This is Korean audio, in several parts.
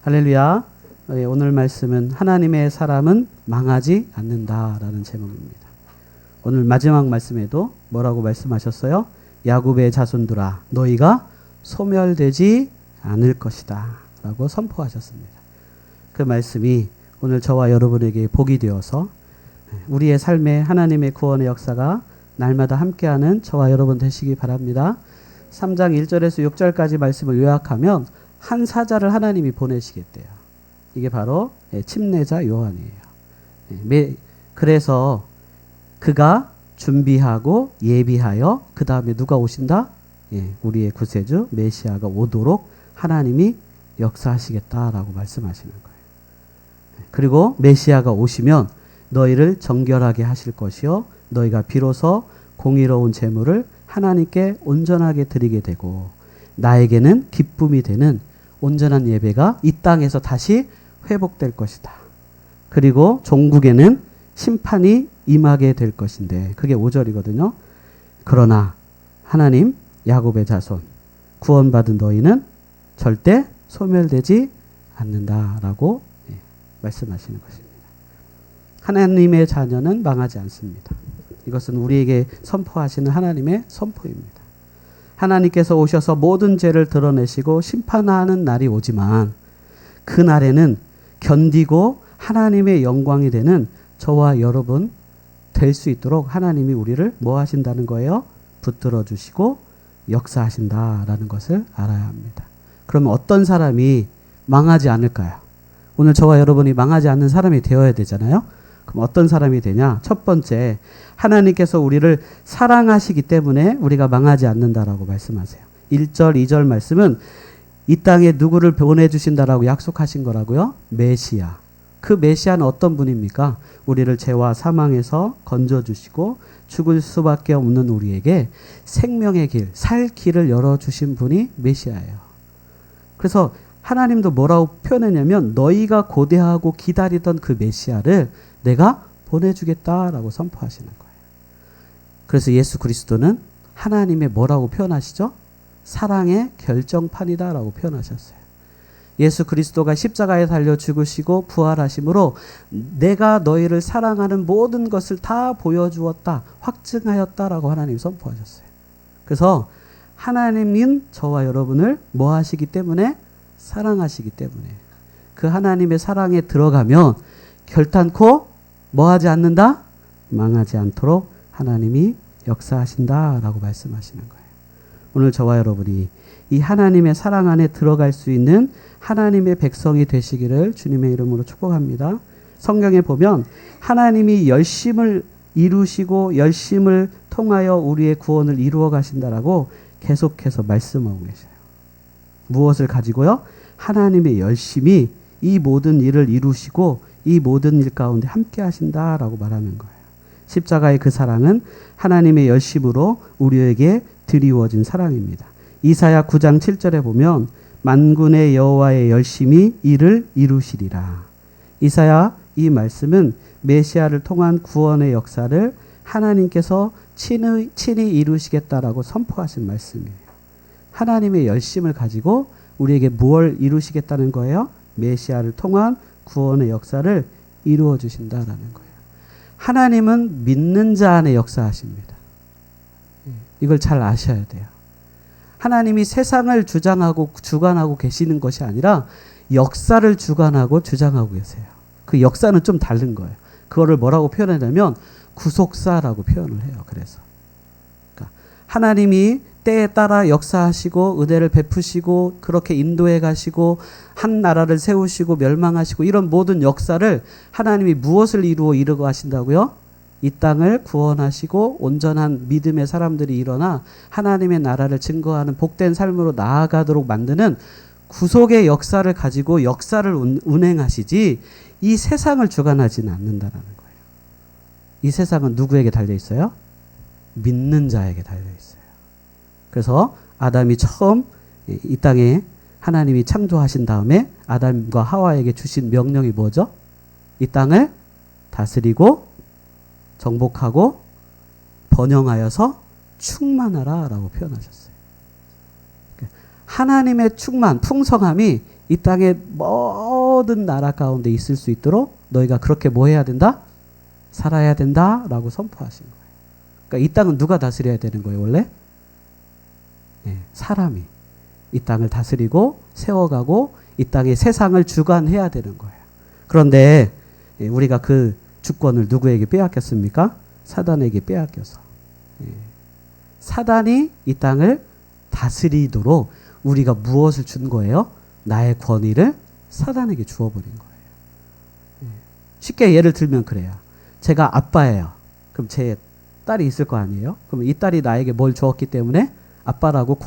할렐루야. 오늘 말씀은 하나님의 사람은 망하지 않는다라는 제목입니다. 오늘 마지막 말씀에도 뭐라고 말씀하셨어요? 야곱의 자손들아 너희가 소멸되지 않을 것이다 라고 선포하셨습니다. 그 말씀이 오늘 저와 여러분에게 복이 되어서 우리의 삶에 하나님의 구원의 역사가 날마다 함께하는 저와 여러분 되시기 바랍니다. 3장 1절에서 6절까지 말씀을 요약하면 한 사자를 하나님이 보내시겠대요. 이게 바로 침례자 요한이에요. 그래서 그가 준비하고 예비하여 그 다음에 누가 오신다? 우리의 구세주 메시아가 오도록 하나님이 역사하시겠다라고 말씀하시는 거예요. 그리고 메시아가 오시면 너희를 정결하게 하실 것이요 너희가 비로소 공의로운 제물을 하나님께 온전하게 드리게 되고 나에게는 기쁨이 되는 온전한 예배가 이 땅에서 다시 회복될 것이다. 그리고 종국에는 심판이 임하게 될 것인데 그게 5절이거든요. 그러나 하나님 야곱의 자손 구원받은 너희는 절대 소멸되지 않는다라고 말씀하시는 것입니다. 하나님의 자녀는 망하지 않습니다. 이것은 우리에게 선포하시는 하나님의 선포입니다. 하나님께서 오셔서 모든 죄를 드러내시고 심판하는 날이 오지만 그 날에는 견디고 하나님의 영광이 되는 저와 여러분 될 수 있도록 하나님이 우리를 뭐 하신다는 거예요? 붙들어 주시고 역사하신다라는 것을 알아야 합니다. 그러면 어떤 사람이 망하지 않을까요? 오늘 저와 여러분이 망하지 않는 사람이 되어야 되잖아요. 그럼 어떤 사람이 되냐? 첫 번째, 하나님께서 우리를 사랑하시기 때문에 우리가 망하지 않는다라고 말씀하세요. 1절, 2절 말씀은 이 땅에 누구를 보내주신다라고 약속하신 거라고요? 메시아. 그 메시아는 어떤 분입니까? 우리를 죄와 사망에서 건져주시고 죽을 수밖에 없는 우리에게 생명의 길, 살 길을 열어주신 분이 메시아예요. 그래서 하나님도 뭐라고 표현했냐면 너희가 고대하고 기다리던 그 메시아를 내가 보내주겠다라고 선포하시는 거예요. 그래서 예수 그리스도는 하나님의 뭐라고 표현하시죠? 사랑의 결정판이다라고 표현하셨어요. 예수 그리스도가 십자가에 달려 죽으시고 부활하심으로 내가 너희를 사랑하는 모든 것을 다 보여주었다, 확증하였다라고 하나님이 선포하셨어요. 그래서 하나님은 저와 여러분을 뭐 하시기 때문에? 사랑하시기 때문에. 그 하나님의 사랑에 들어가면 결단코 뭐 하지 않는다? 망하지 않도록 하나님이 역사하신다라고 말씀하시는 거예요. 오늘 저와 여러분이 이 하나님의 사랑 안에 들어갈 수 있는 하나님의 백성이 되시기를 주님의 이름으로 축복합니다. 성경에 보면 하나님이 열심을 이루시고 열심을 통하여 우리의 구원을 이루어 가신다라고 계속해서 말씀하고 계셔요. 무엇을 가지고요? 하나님의 열심이 이 모든 일을 이루시고 이 모든 일 가운데 함께 하신다라고 말하는 거예요. 십자가의 그 사랑은 하나님의 열심으로 우리에게 드리워진 사랑입니다. 이사야 9장 7절에 보면 만군의 여호와의 열심이 이를 이루시리라. 이사야 이 말씀은 메시아를 통한 구원의 역사를 하나님께서 친히 이루시겠다라고 선포하신 말씀이에요. 하나님의 열심을 가지고 우리에게 무엇을 이루시겠다는 거예요? 메시아를 통한 구원의 역사를 이루어 주신다라는 거예요. 하나님은 믿는 자 안에 역사하십니다. 이걸 잘 아셔야 돼요. 하나님이 세상을 주장하고 주관하고 계시는 것이 아니라 역사를 주관하고 주장하고 계세요. 그 역사는 좀 다른 거예요. 그거를 뭐라고 표현하냐면 구속사라고 표현을 해요. 그래서 그러니까 하나님이 때에 따라 역사하시고 은혜를 베푸시고 그렇게 인도해 가시고 한 나라를 세우시고 멸망하시고 이런 모든 역사를 하나님이 무엇을 이루고 하신다고요? 이 땅을 구원하시고 온전한 믿음의 사람들이 일어나 하나님의 나라를 증거하는 복된 삶으로 나아가도록 만드는 구속의 역사를 가지고 역사를 운행하시지 이 세상을 주관하지는 않는다라는 거예요. 이 세상은 누구에게 달려 있어요? 믿는 자에게 달려 있어요. 그래서 아담이 처음 이 땅에 하나님이 창조하신 다음에 아담과 하와에게 주신 명령이 뭐죠? 이 땅을 다스리고 정복하고 번영하여서 충만하라 라고 표현하셨어요. 하나님의 충만, 풍성함이 이 땅의 모든 나라 가운데 있을 수 있도록 너희가 그렇게 뭐 해야 된다? 살아야 된다라고 선포하신 거예요. 그러니까 이 땅은 누가 다스려야 되는 거예요, 원래? 네, 사람이 이 땅을 다스리고 세워가고 이 땅의 세상을 주관해야 되는 거예요. 그런데 우리가 그 주권을 누구에게 빼앗겼습니까? 사단에게 빼앗겨서. 사단이 이 땅을 다스리도록 우리가 무엇을 준 거예요? 나의 권위를 사단에게 주어버린 거예요. 쉽게 예를 들면 그래요. 제가 아빠예요. 그럼 제 딸이 있을 거 아니에요? 그럼 이 딸이 나에게 뭘 주었기 때문에 아빠라고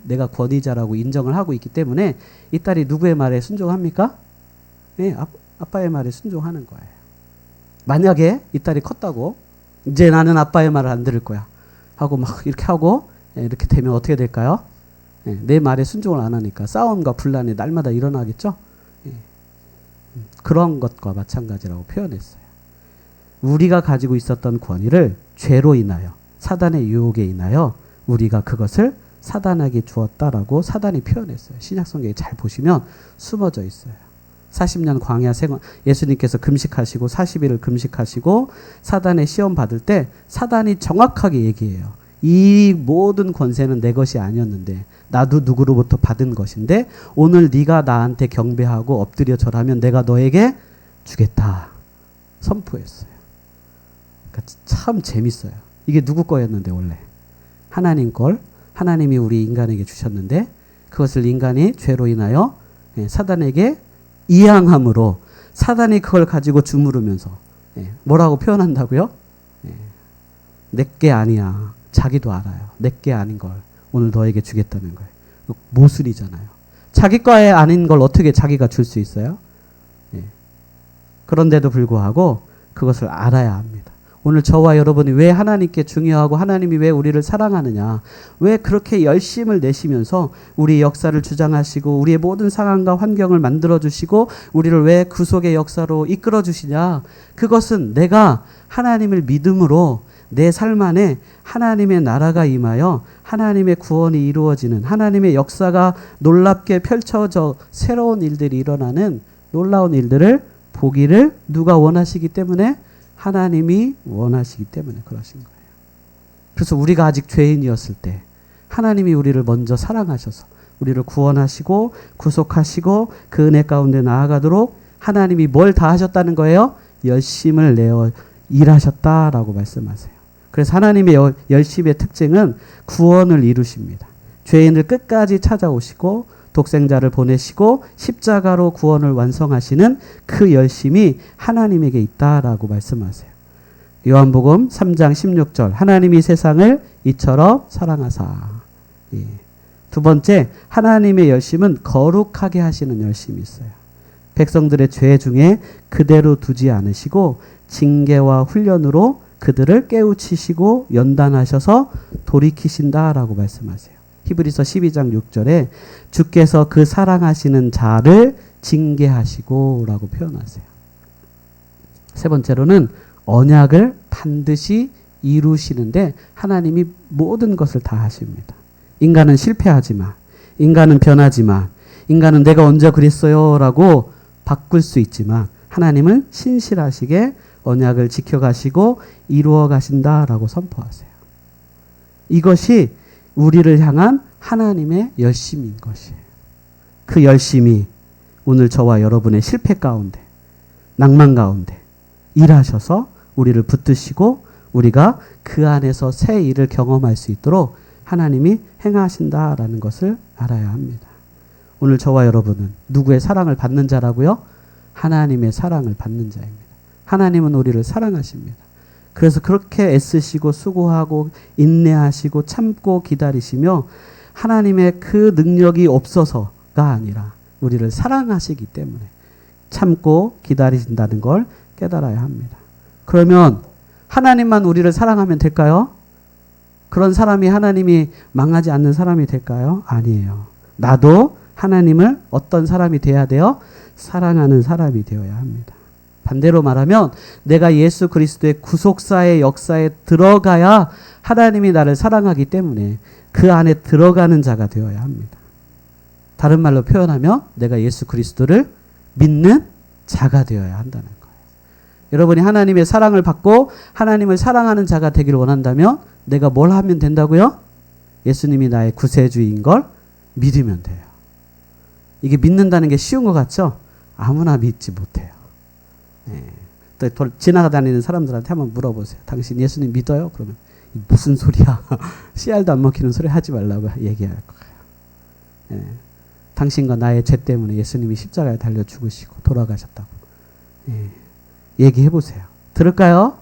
내가 권위자라고 인정을 하고 있기 때문에 이 딸이 누구의 말에 순종합니까? 네, 아빠의 말에 순종하는 거예요. 만약에 이 딸이 컸다고 이제 나는 아빠의 말을 안 들을 거야 하고 막 이렇게 하고 이렇게 되면 어떻게 될까요? 내 말에 순종을 안 하니까 싸움과 분란이 날마다 일어나겠죠? 그런 것과 마찬가지라고 표현했어요. 우리가 가지고 있었던 권위를 죄로 인하여 사단의 유혹에 인하여 우리가 그것을 사단에게 주었다라고 사단이 표현했어요. 신약성경에 잘 보시면 숨어져 있어요. 40년 광야 생활 예수님께서 금식하시고 40일을 금식하시고 사단의 시험 받을 때 사단이 정확하게 얘기해요. 이 모든 권세는 내 것이 아니었는데 나도 누구로부터 받은 것인데 오늘 네가 나한테 경배하고 엎드려 절하면 내가 너에게 주겠다 선포했어요. 그러니까 참 재밌어요. 이게 누구 거였는데 원래 하나님 걸 하나님이 우리 인간에게 주셨는데 그것을 인간이 죄로 인하여 사단에게 이양함으로 사단이 그걸 가지고 주무르면서 뭐라고 표현한다고요? 내게 아니야. 자기도 알아요. 내게 아닌 걸 오늘 너에게 주겠다는 거예요. 모술이잖아요. 자기 거에 아닌 걸 어떻게 자기가 줄 수 있어요? 그런데도 불구하고 그것을 알아야 합니다. 오늘 저와 여러분이 왜 하나님께 중요하고 하나님이 왜 우리를 사랑하느냐, 왜 그렇게 열심을 내시면서 우리의 역사를 주장하시고 우리의 모든 상황과 환경을 만들어주시고 우리를 왜 구속의 역사로 이끌어주시냐, 그것은 내가 하나님을 믿음으로 내 삶 안에 하나님의 나라가 임하여 하나님의 구원이 이루어지는 하나님의 역사가 놀랍게 펼쳐져 새로운 일들이 일어나는 놀라운 일들을 보기를 누가 원하시기 때문에 하나님이 원하시기 때문에 그러신 거예요. 그래서 우리가 아직 죄인이었을 때 하나님이 우리를 먼저 사랑하셔서 우리를 구원하시고 구속하시고 그 은혜 가운데 나아가도록 하나님이 뭘 다 하셨다는 거예요? 열심을 내어 일하셨다라고 말씀하세요. 그래서 하나님의 열심의 특징은 구원을 이루십니다. 죄인을 끝까지 찾아오시고 독생자를 보내시고 십자가로 구원을 완성하시는 그 열심이 하나님에게 있다라고 말씀하세요. 요한복음 3장 16절 하나님이 세상을 이처럼 사랑하사. 두 번째 하나님의 열심은 거룩하게 하시는 열심이 있어요. 백성들의 죄 중에 그대로 두지 않으시고 징계와 훈련으로 그들을 깨우치시고 연단하셔서 돌이키신다라고 말씀하세요. 히브리서 12장 6절에 주께서 그 사랑하시는 자를 징계하시고 라고 표현하세요. 세 번째로는 언약을 반드시 이루시는데 하나님이 모든 것을 다 하십니다. 인간은 실패하지만, 인간은 변하지만, 인간은 내가 언제 그랬어요 라고 바꿀 수 있지만 하나님은 신실하시게 언약을 지켜가시고 이루어 가신다라고 선포하세요. 이것이 우리를 향한 하나님의 열심인 것이에요. 그 열심이 오늘 저와 여러분의 실패 가운데, 낭만 가운데 일하셔서 우리를 붙드시고 우리가 그 안에서 새 일을 경험할 수 있도록 하나님이 행하신다라는 것을 알아야 합니다. 오늘 저와 여러분은 누구의 사랑을 받는 자라고요? 하나님의 사랑을 받는 자입니다. 하나님은 우리를 사랑하십니다. 그래서 그렇게 애쓰시고 수고하고 인내하시고 참고 기다리시며 하나님의 그 능력이 없어서가 아니라 우리를 사랑하시기 때문에 참고 기다리신다는 걸 깨달아야 합니다. 그러면 하나님만 우리를 사랑하면 될까요? 그런 사람이 하나님이 망하지 않는 사람이 될까요? 아니에요. 나도 하나님을 어떤 사람이 돼야 돼요? 사랑하는 사람이 되어야 합니다. 반대로 말하면 내가 예수 그리스도의 구속사의 역사에 들어가야 하나님이 나를 사랑하기 때문에 그 안에 들어가는 자가 되어야 합니다. 다른 말로 표현하면 내가 예수 그리스도를 믿는 자가 되어야 한다는 거예요. 여러분이 하나님의 사랑을 받고 하나님을 사랑하는 자가 되기를 원한다면 내가 뭘 하면 된다고요? 예수님이 나의 구세주인 걸 믿으면 돼요. 이게 믿는다는 게 쉬운 것 같죠? 아무나 믿지 못해요. 또 지나다니는 사람들한테 한번 물어보세요. 당신 예수님 믿어요? 그러면 무슨 소리야? 씨알도 안 먹히는 소리 하지 말라고 얘기할 거예요. 당신과 나의 죄 때문에 예수님이 십자가에 달려 죽으시고 돌아가셨다고 얘기해 보세요. 들을까요?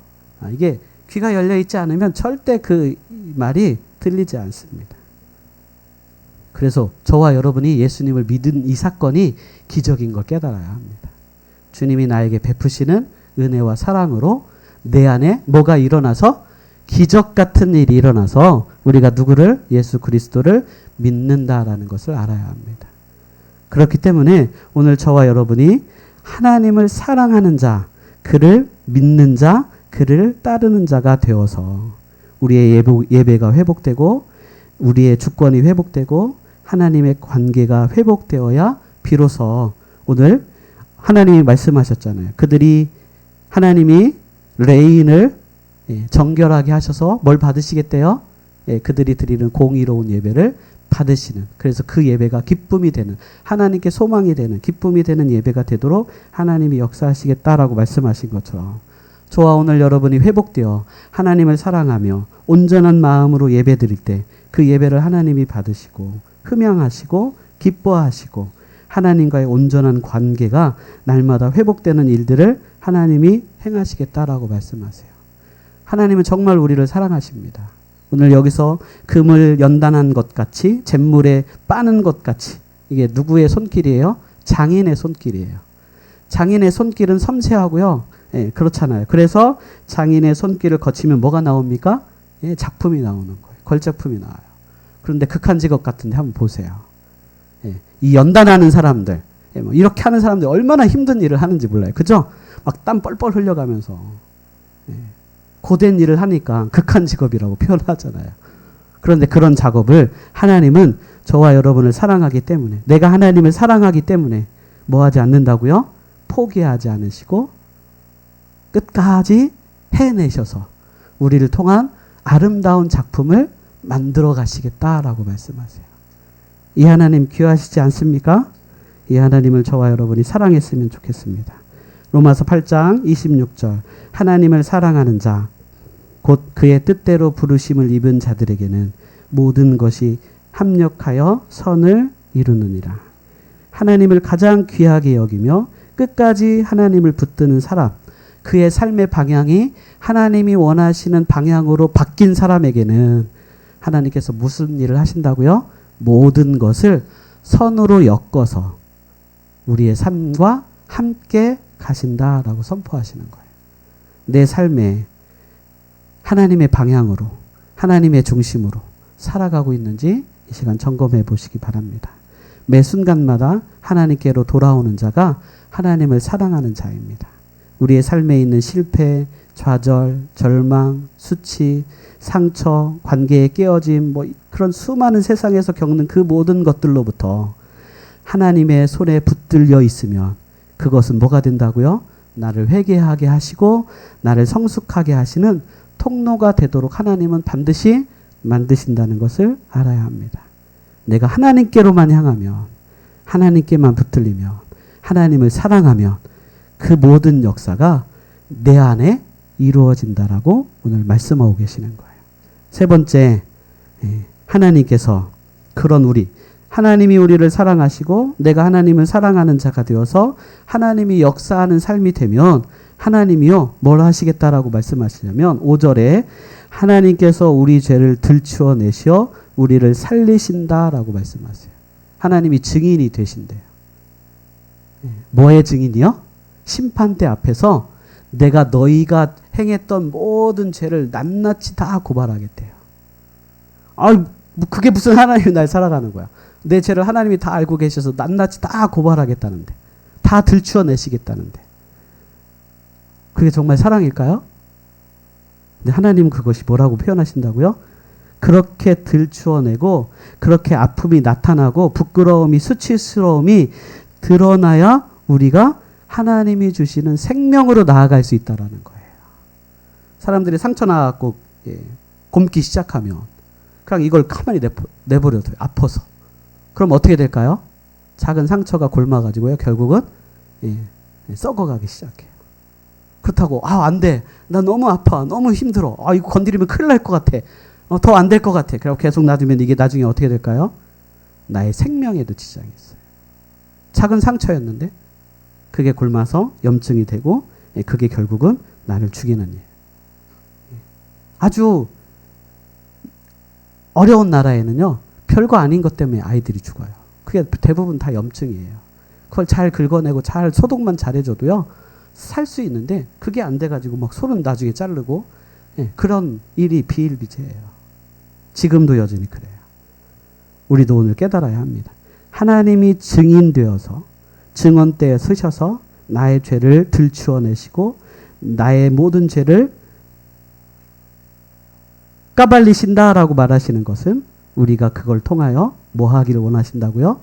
이게 귀가 열려 있지 않으면 절대 그 말이 들리지 않습니다. 그래서 저와 여러분이 예수님을 믿은 이 사건이 기적인 걸 깨달아야 합니다. 주님이 나에게 베푸시는 은혜와 사랑으로 내 안에 뭐가 일어나서 기적 같은 일이 일어나서 우리가 누구를? 예수 그리스도를 믿는다라는 것을 알아야 합니다. 그렇기 때문에 오늘 저와 여러분이 하나님을 사랑하는 자, 그를 믿는 자, 그를 따르는 자가 되어서 우리의 예배가 회복되고 우리의 주권이 회복되고 하나님의 관계가 회복되어야 비로소 오늘 하나님이 말씀하셨잖아요. 그들이 하나님이 레인을 정결하게 하셔서 뭘 받으시겠대요? 그들이 드리는 공의로운 예배를 받으시는, 그래서 그 예배가 기쁨이 되는, 하나님께 소망이 되는, 기쁨이 되는 예배가 되도록 하나님이 역사하시겠다라고 말씀하신 것처럼 저와 오늘 여러분이 회복되어 하나님을 사랑하며 온전한 마음으로 예배 드릴 때 그 예배를 하나님이 받으시고 흠양하시고 기뻐하시고 하나님과의 온전한 관계가 날마다 회복되는 일들을 하나님이 행하시겠다라고 말씀하세요. 하나님은 정말 우리를 사랑하십니다. 오늘 여기서 금을 연단한 것 같이 잿물에 빠는 것 같이 이게 누구의 손길이에요? 장인의 손길이에요. 장인의 손길은 섬세하고요. 그렇잖아요. 그래서 장인의 손길을 거치면 뭐가 나옵니까? 작품이 나오는 거예요. 걸작품이 나와요. 그런데 극한 직업 같은데 한번 보세요. 이 연단하는 사람들, 이렇게 하는 사람들 얼마나 힘든 일을 하는지 몰라요. 그죠? 막 땀 뻘뻘 흘려가면서 고된 일을 하니까 극한 직업이라고 표현하잖아요. 그런데 그런 작업을 하나님은 저와 여러분을 사랑하기 때문에, 내가 하나님을 사랑하기 때문에 뭐 하지 않는다고요? 포기하지 않으시고 끝까지 해내셔서 우리를 통한 아름다운 작품을 만들어 가시겠다라고 말씀하세요. 이 하나님 귀하시지 않습니까? 이 하나님을 저와 여러분이 사랑했으면 좋겠습니다. 로마서 8장 26절 하나님을 사랑하는 자 곧 그의 뜻대로 부르심을 입은 자들에게는 모든 것이 합력하여 선을 이루느니라. 하나님을 가장 귀하게 여기며 끝까지 하나님을 붙드는 사람, 그의 삶의 방향이 하나님이 원하시는 방향으로 바뀐 사람에게는 하나님께서 무슨 일을 하신다고요? 모든 것을 선으로 엮어서 우리의 삶과 함께 가신다라고 선포하시는 거예요. 내 삶에 하나님의 방향으로, 하나님의 중심으로 살아가고 있는지 이 시간 점검해 보시기 바랍니다. 매 순간마다 하나님께로 돌아오는 자가 하나님을 사랑하는 자입니다. 우리의 삶에 있는 실패, 좌절, 절망, 수치, 상처, 관계의 깨어짐, 그런 수많은 세상에서 겪는 그 모든 것들로부터 하나님의 손에 붙들려 있으면 그것은 뭐가 된다고요? 나를 회개하게 하시고 나를 성숙하게 하시는 통로가 되도록 하나님은 반드시 만드신다는 것을 알아야 합니다. 내가 하나님께로만 향하면, 하나님께만 붙들리면, 하나님을 사랑하면 그 모든 역사가 내 안에 이루어진다라고 오늘 말씀하고 계시는 거예요. 세 번째, 하나님께서 그런 하나님이 우리를 사랑하시고 내가 하나님을 사랑하는 자가 되어서 하나님이 역사하는 삶이 되면 하나님이요 뭘 하시겠다라고 말씀하시냐면 5절에 하나님께서 우리 죄를 들추어 내시어 우리를 살리신다라고 말씀하세요. 하나님이 증인이 되신대요. 뭐의 증인이요? 심판대 앞에서 내가 너희가 행했던 모든 죄를 낱낱이 다 고발하겠대요. 그게 무슨 하나님이 날 살아가는 거야. 내 죄를 하나님이 다 알고 계셔서 낱낱이 다 고발하겠다는데, 다 들추어 내시겠다는데. 그게 정말 사랑일까요? 근데 하나님은 그것이 뭐라고 표현하신다고요? 그렇게 들추어내고 그렇게 아픔이 나타나고 부끄러움이 수치스러움이 드러나야 우리가 하나님이 주시는 생명으로 나아갈 수 있다라는 거예요. 사람들이 상처 나갖고 곪기 시작하면 그냥 이걸 가만히 내버려둬요. 아파서. 그럼 어떻게 될까요? 작은 상처가 골마가지고요. 결국은 썩어가기 시작해요. 그렇다고 안 돼. 나 너무 아파. 너무 힘들어. 이거 건드리면 큰일 날 것 같아. 더 안 될 것 같아. 그리고 계속 놔두면 이게 나중에 어떻게 될까요? 나의 생명에도 지장이 있어요. 작은 상처였는데 그게 곪아서 염증이 되고 그게 결국은 나를 죽이는 일. 아주 어려운 나라에는요. 별거 아닌 것 때문에 아이들이 죽어요. 그게 대부분 다 염증이에요. 그걸 잘 긁어내고 잘 소독만 잘해줘도요. 살 수 있는데 그게 안 돼가지고 막 손은 나중에 자르고 그런 일이 비일비재해요. 지금도 여전히 그래요. 우리도 오늘 깨달아야 합니다. 하나님이 증인되어서 증언대에 서셔서 나의 죄를 들추어내시고 나의 모든 죄를 까발리신다라고 말하시는 것은 우리가 그걸 통하여 뭐 하기를 원하신다고요?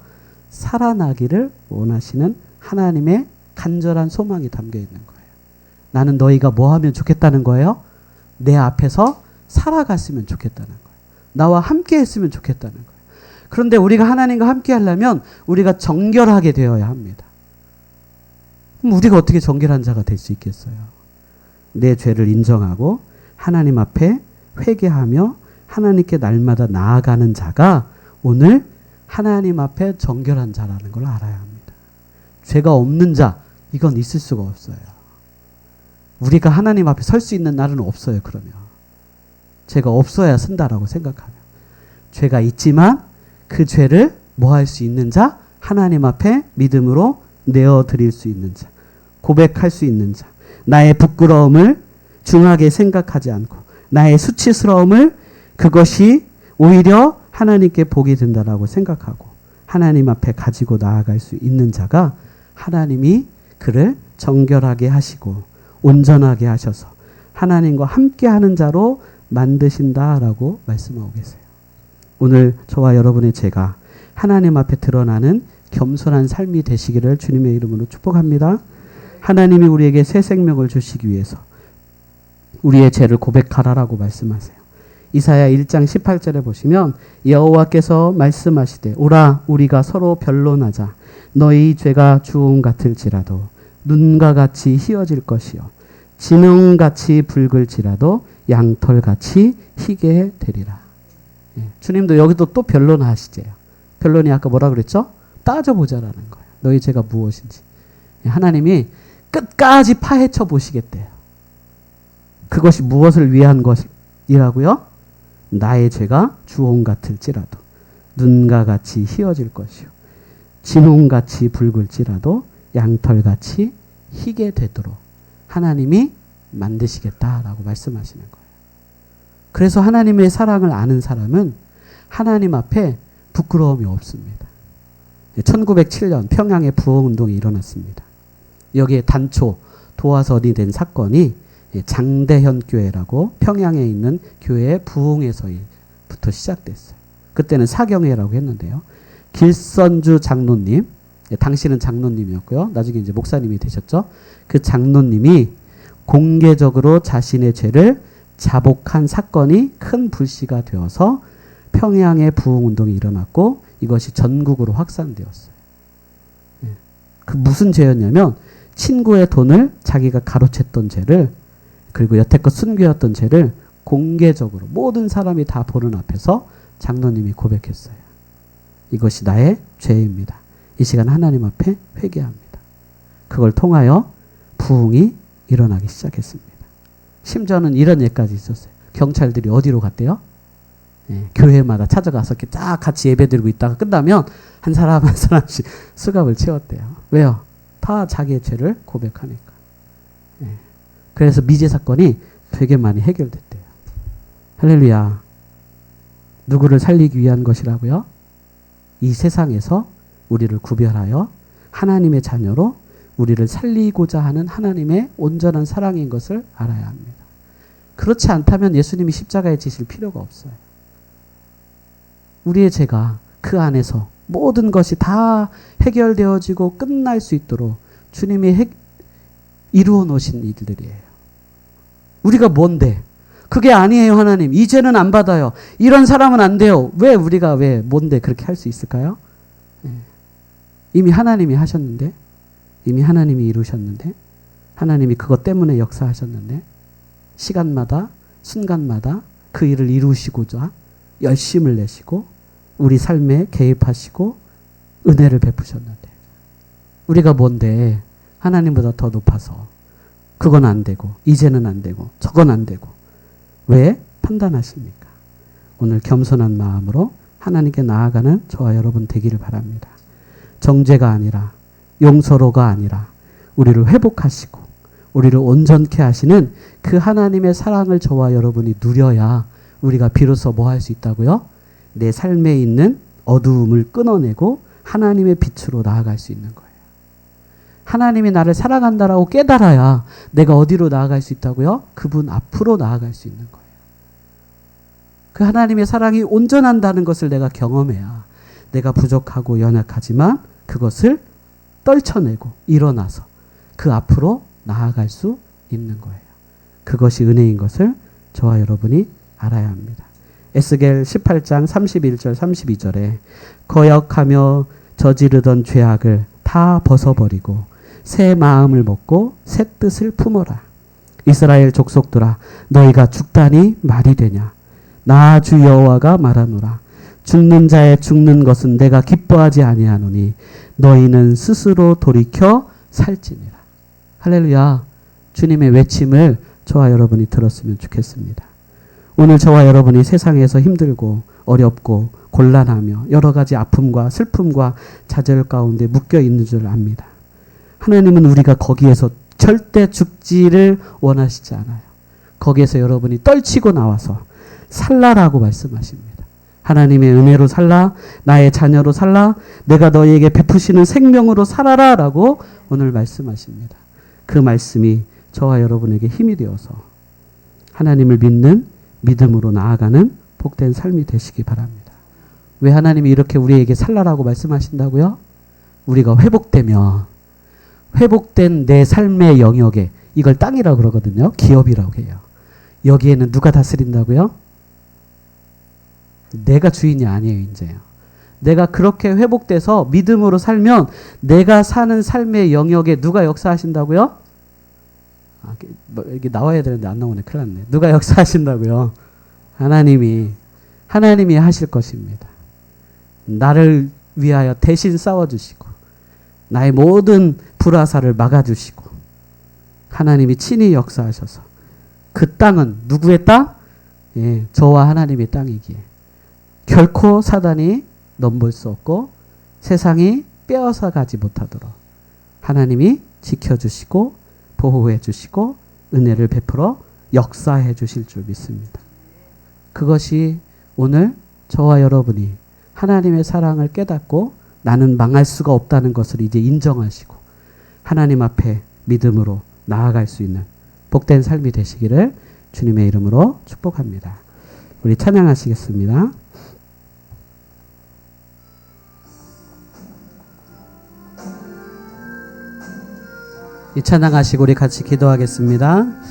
살아나기를 원하시는 하나님의 간절한 소망이 담겨 있는 거예요. 나는 너희가 뭐 하면 좋겠다는 거예요? 내 앞에서 살아갔으면 좋겠다는 거예요. 나와 함께 했으면 좋겠다는 거예요. 그런데 우리가 하나님과 함께 하려면 우리가 정결하게 되어야 합니다. 그럼 우리가 어떻게 정결한 자가 될 수 있겠어요? 내 죄를 인정하고 하나님 앞에 회개하며 하나님께 날마다 나아가는 자가 오늘 하나님 앞에 정결한 자라는 걸 알아야 합니다. 죄가 없는 자, 이건 있을 수가 없어요. 우리가 하나님 앞에 설 수 있는 날은 없어요. 그러면 죄가 없어야 쓴다라고 생각하면 죄가 있지만 그 죄를 뭐 할 수 있는 자, 하나님 앞에 믿음으로 내어드릴 수 있는 자, 고백할 수 있는 자, 나의 부끄러움을 중하게 생각하지 않고 나의 수치스러움을 그것이 오히려 하나님께 복이 된다라고 생각하고 하나님 앞에 가지고 나아갈 수 있는 자가 하나님이 그를 정결하게 하시고 온전하게 하셔서 하나님과 함께하는 자로 만드신다라고 말씀하고 계세요. 오늘 저와 여러분의 죄가 하나님 앞에 드러나는 겸손한 삶이 되시기를 주님의 이름으로 축복합니다. 하나님이 우리에게 새 생명을 주시기 위해서 우리의 죄를 고백하라라고 말씀하세요. 이사야 1장 18절에 보시면 여호와께서 말씀하시되 오라 우리가 서로 변론하자 너희 죄가 주홍 같을지라도 눈과 같이 희어질 것이요 진홍같이 붉을지라도 양털같이 희게 되리라. 주님도 여기도 또 변론하시재요. 변론이 아까 뭐라 그랬죠? 따져보자라는 거예요. 너희 죄가 무엇인지. 하나님이 끝까지 파헤쳐 보시겠대요. 그것이 무엇을 위한 것이라고요? 나의 죄가 주홍 같을지라도 눈과 같이 희어질 것이요 진홍같이 붉을지라도 양털같이 희게 되도록 하나님이 만드시겠다라고 말씀하시는 거예요. 그래서 하나님의 사랑을 아는 사람은 하나님 앞에 부끄러움이 없습니다. 1907년 평양에 부흥운동이 일어났습니다. 여기에 단초 도화선이 된 사건이 장대현 교회라고 평양에 있는 교회의 부흥에서부터 시작됐어요. 그때는 사경회라고 했는데요. 길선주 장로님, 당시는 장로님이었고요. 나중에 이제 목사님이 되셨죠. 그 장로님이 공개적으로 자신의 죄를 자복한 사건이 큰 불씨가 되어서 평양에 부흥운동이 일어났고 이것이 전국으로 확산되었어요. 그 무슨 죄였냐면 친구의 돈을 자기가 가로챘던 죄를 그리고 여태껏 순교했던 죄를 공개적으로 모든 사람이 다 보는 앞에서 장로님이 고백했어요. 이것이 나의 죄입니다. 이 시간 하나님 앞에 회개합니다. 그걸 통하여 부흥이 일어나기 시작했습니다. 심지어는 이런 예까지 있었어요. 경찰들이 어디로 갔대요? 교회마다 찾아가서 이렇게 딱 같이 예배 드리고 있다가 끝나면 한 사람 한 사람씩 수갑을 채웠대요. 왜요? 다 자기의 죄를 고백하니까. 그래서 미제 사건이 되게 많이 해결됐대요. 할렐루야. 누구를 살리기 위한 것이라고요? 이 세상에서 우리를 구별하여 하나님의 자녀로 우리를 살리고자 하는 하나님의 온전한 사랑인 것을 알아야 합니다. 그렇지 않다면 예수님이 십자가에 지실 필요가 없어요. 우리의 죄가 그 안에서 모든 것이 다 해결되어지고 끝날 수 있도록 주님이 이루어 놓으신 일들이에요. 우리가 뭔데? 그게 아니에요, 하나님. 이제는 안 받아요. 이런 사람은 안 돼요. 왜 우리가 뭔데 그렇게 할 수 있을까요? 이미 하나님이 하셨는데, 이미 하나님이 이루셨는데, 하나님이 그것 때문에 역사하셨는데, 시간마다, 순간마다 그 일을 이루시고자 열심을 내시고, 우리 삶에 개입하시고, 은혜를 베푸셨는데, 우리가 뭔데 하나님보다 더 높아서, 그건 안 되고, 이제는 안 되고, 저건 안 되고, 왜 판단하십니까? 오늘 겸손한 마음으로 하나님께 나아가는 저와 여러분 되기를 바랍니다. 정죄가 아니라 용서로가 아니라 우리를 회복하시고 우리를 온전케 하시는 그 하나님의 사랑을 저와 여러분이 누려야 우리가 비로소 뭐 할 수 있다고요? 내 삶에 있는 어두움을 끊어내고 하나님의 빛으로 나아갈 수 있는 거예요. 하나님이 나를 사랑한다라고 깨달아야 내가 어디로 나아갈 수 있다고요? 그분 앞으로 나아갈 수 있는 거예요. 그 하나님의 사랑이 온전한다는 것을 내가 경험해야 내가 부족하고 연약하지만 그것을 떨쳐내고 일어나서 그 앞으로 나아갈 수 있는 거예요. 그것이 은혜인 것을 저와 여러분이 알아야 합니다. 에스겔 18장 31절 32절에 거역하며 저지르던 죄악을 다 벗어버리고 새 마음을 먹고 새 뜻을 품어라. 이스라엘 족속들아 너희가 죽다니 말이 되냐. 나 주 여호와가 말하노라. 죽는 자의 죽는 것은 내가 기뻐하지 아니하노니 너희는 스스로 돌이켜 살지니라. 할렐루야. 주님의 외침을 저와 여러분이 들었으면 좋겠습니다. 오늘 저와 여러분이 세상에서 힘들고 어렵고 곤란하며 여러 가지 아픔과 슬픔과 좌절 가운데 묶여 있는 줄 압니다. 하나님은 우리가 거기에서 절대 죽지를 원하시지 않아요. 거기에서 여러분이 떨치고 나와서 살라라고 말씀하십니다. 하나님의 은혜로 살라, 나의 자녀로 살라, 내가 너희에게 베푸시는 생명으로 살아라 라고 오늘 말씀하십니다. 그 말씀이 저와 여러분에게 힘이 되어서 하나님을 믿는 믿음으로 나아가는 복된 삶이 되시기 바랍니다. 왜 하나님이 이렇게 우리에게 살라라고 말씀하신다고요? 우리가 회복되면 회복된 내 삶의 영역에, 이걸 땅이라고 그러거든요. 기업이라고 해요. 여기에는 누가 다스린다고요? 내가 주인이 아니에요, 이제요. 내가 그렇게 회복돼서 믿음으로 살면 내가 사는 삶의 영역에 누가 역사하신다고요? 이게 나와야 되는데 안 나오네. 큰일 났네. 누가 역사하신다고요? 하나님이 하실 것입니다. 나를 위하여 대신 싸워주시고 나의 모든 불화살을 막아주시고 하나님이 친히 역사하셔서 그 땅은 누구의 땅? 예, 저와 하나님의 땅이기에 결코 사단이 넘볼 수 없고 세상이 빼앗아 가지 못하도록 하나님이 지켜주시고 보호해 주시고 은혜를 베풀어 역사해 주실 줄 믿습니다. 그것이 오늘 저와 여러분이 하나님의 사랑을 깨닫고 나는 망할 수가 없다는 것을 이제 인정하시고 하나님 앞에 믿음으로 나아갈 수 있는 복된 삶이 되시기를 주님의 이름으로 축복합니다. 우리 찬양하시겠습니다. 이 찬양하시고 우리 같이 기도하겠습니다.